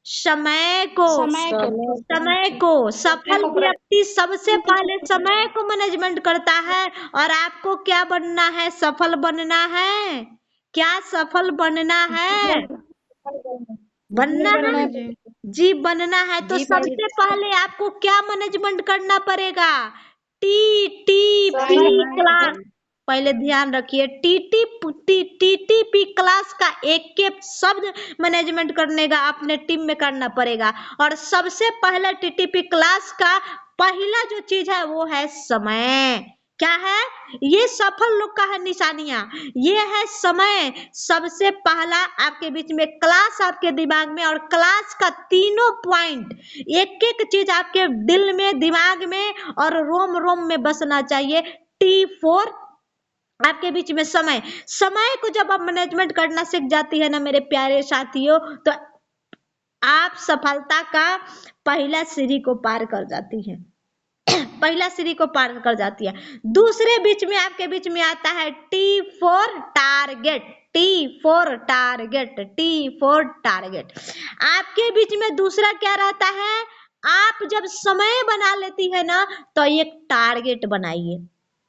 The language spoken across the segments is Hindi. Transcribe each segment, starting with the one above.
समय को सफल व्यक्ति सबसे पहले समय को मैनेजमेंट करता है। और आपको क्या बनना है? सफल बनना है। क्या सफल बनना है? बनना है जी, बनना है। तो सबसे पहले आपको क्या मैनेजमेंट करना पड़ेगा? TTP class. पहले ध्यान रखिए, टीटीपी क्लास का एक एक शब्द मैनेजमेंट करने का अपने टीम में करना पड़ेगा। और सबसे पहले टीटीपी क्लास का पहला जो चीज है वो है समय। क्या है? ये सफल लोग का है निशानियां, ये है समय। सबसे पहला आपके बीच में क्लास आपके दिमाग में, और क्लास का तीनों पॉइंट, एक एक चीज आपके दिल में, दिमाग में और रोम रोम में बसना चाहिए। T4 आपके बीच में समय। समय को जब आप मैनेजमेंट करना सीख जाती है ना मेरे प्यारे साथियों, तो आप सफलता का पहला सीढ़ी को पार कर जाती हैं। पहला सीढ़ी को पार कर जाती है। दूसरे बीच में आपके बीच में आता है T4 target. T4 target, T4 target. आपके बीच में दूसरा क्या रहता है? आप जब समय बना लेती है ना, तो एक टारगेट बनाइए।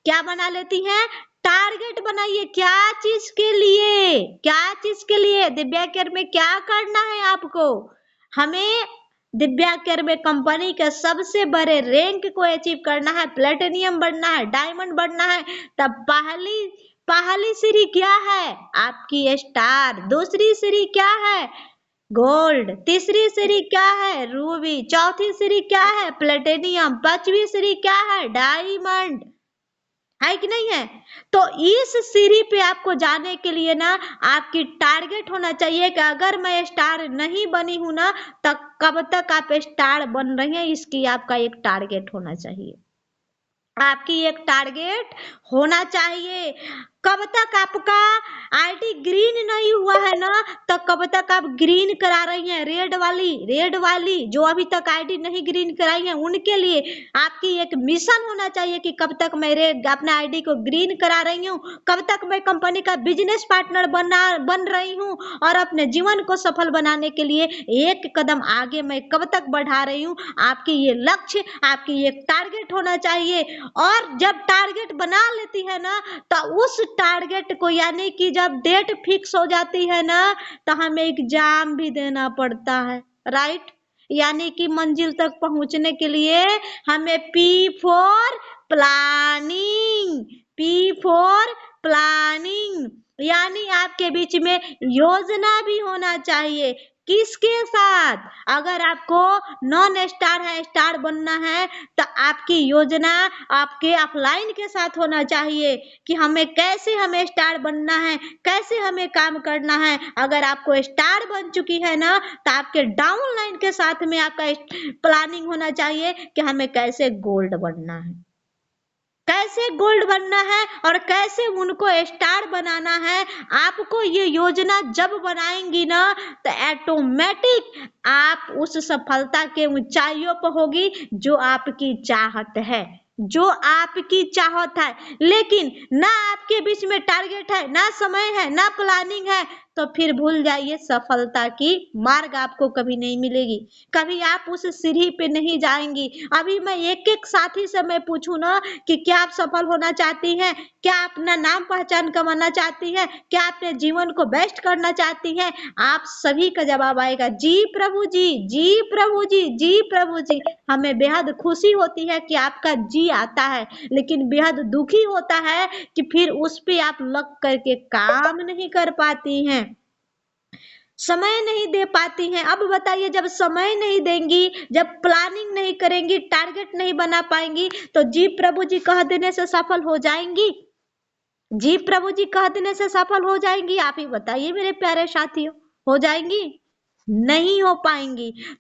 क्या बना लेती है? टारगेट बनाइए। क्या चीज के लिए? क्या चीज के लिए? दिव्या केयर में क्या करना है आपको? हमें दिव्या केयर में कंपनी के सबसे बड़े रैंक को अचीव करना है, प्लेटिनियम बनना है, डायमंड बनना है। तब पहली सीढ़ी क्या है? आपकी स्टार। दूसरी सीढ़ी क्या है? गोल्ड। तीसरी सीढ़ी क्या है? रूबी। चौथी सीढ़ी क्या है? प्लेटिनियम। पांचवी सीढ़ी क्या है? डायमंड। है कि नहीं है? तो इस सीढ़ी पे आपको जाने के लिए ना आपकी टारगेट होना चाहिए कि अगर मैं स्टार नहीं बनी हूं ना, तो कब तक आप स्टार बन रही हैं, इसकी आपका एक टारगेट होना चाहिए। आपकी एक टारगेट होना चाहिए। कब तक आपका आईडी ग्रीन नहीं हुआ है ना, तो कब तक आप ग्रीन करा रही हैं? रेड वाली जो अभी तक आईडी नहीं ग्रीन कराई है, उनके लिए आपकी एक मिशन होना चाहिए कि कब तक मैं अपने आईडी को ग्रीन करा रही हूँ, कब तक मैं कंपनी का बिजनेस पार्टनर बन रही हूँ, और अपने जीवन को सफल बनाने के लिए एक कदम आगे मैं कब तक बढ़ा रही हूँ। आपकी ये लक्ष्य, आपकी एक टारगेट होना चाहिए। और जब टारगेट बना लेती है ना, तो उस टारगेट को, यानी कि जब डेट फिक्स हो जाती है ना, तो हमें एग्जाम भी देना पड़ता है, राइट? यानी कि मंजिल तक पहुंचने के लिए हमें P4 प्लानिंग, P4 प्लानिंग, यानी आपके बीच में योजना भी होना चाहिए। किसके साथ? अगर आपको नॉन स्टार है, स्टार बनना है, तो आपकी योजना आपके अपलाइन के साथ होना चाहिए कि हमें स्टार बनना है, कैसे हमें काम करना है। अगर आपको स्टार बन चुकी है ना, तो आपके डाउनलाइन के साथ में आपका प्लानिंग होना चाहिए कि हमें कैसे गोल्ड बनना है, कैसे गोल्ड बनना है और कैसे उनको स्टार बनाना है। आपको ये योजना जब बनाएंगी ना, तो ऑटोमेटिक आप उस सफलता के ऊंचाइयों पर होगी जो आपकी चाहत है, जो आपकी चाहत है। लेकिन ना आपके बीच में टारगेट है, ना समय है, ना प्लानिंग है, तो फिर भूल जाइए, सफलता की मार्ग आपको कभी नहीं मिलेगी, कभी आप उस सीढ़ी पे नहीं जाएंगी। अभी मैं एक एक साथी से मैं पूछूं ना कि क्या आप सफल होना चाहती हैं? क्या अपना नाम पहचान कमाना चाहती हैं? क्या अपने जीवन को बेस्ट करना चाहती हैं? आप सभी का जवाब आएगा जी प्रभु जी, जी प्रभु जी, जी प्रभु जी। हमें बेहद खुशी होती है कि आपका जी आता है, लेकिन बेहद दुखी होता है कि फिर उस पे आप लग करके काम नहीं कर पाती हैं, समय नहीं दे पाती हैं। अब बताइए, जब समय नहीं देंगी, जब प्लानिंग नहीं करेंगी, टारगेट नहीं बना पाएंगी, तो जी प्रभु जी कह देने से सफल हो जाएंगी? जी प्रभु जी कह देने से सफल हो जाएंगी? आप ही बताइए मेरे प्यारे साथियों, हो जाएंगी? नहीं हो पाएंगी।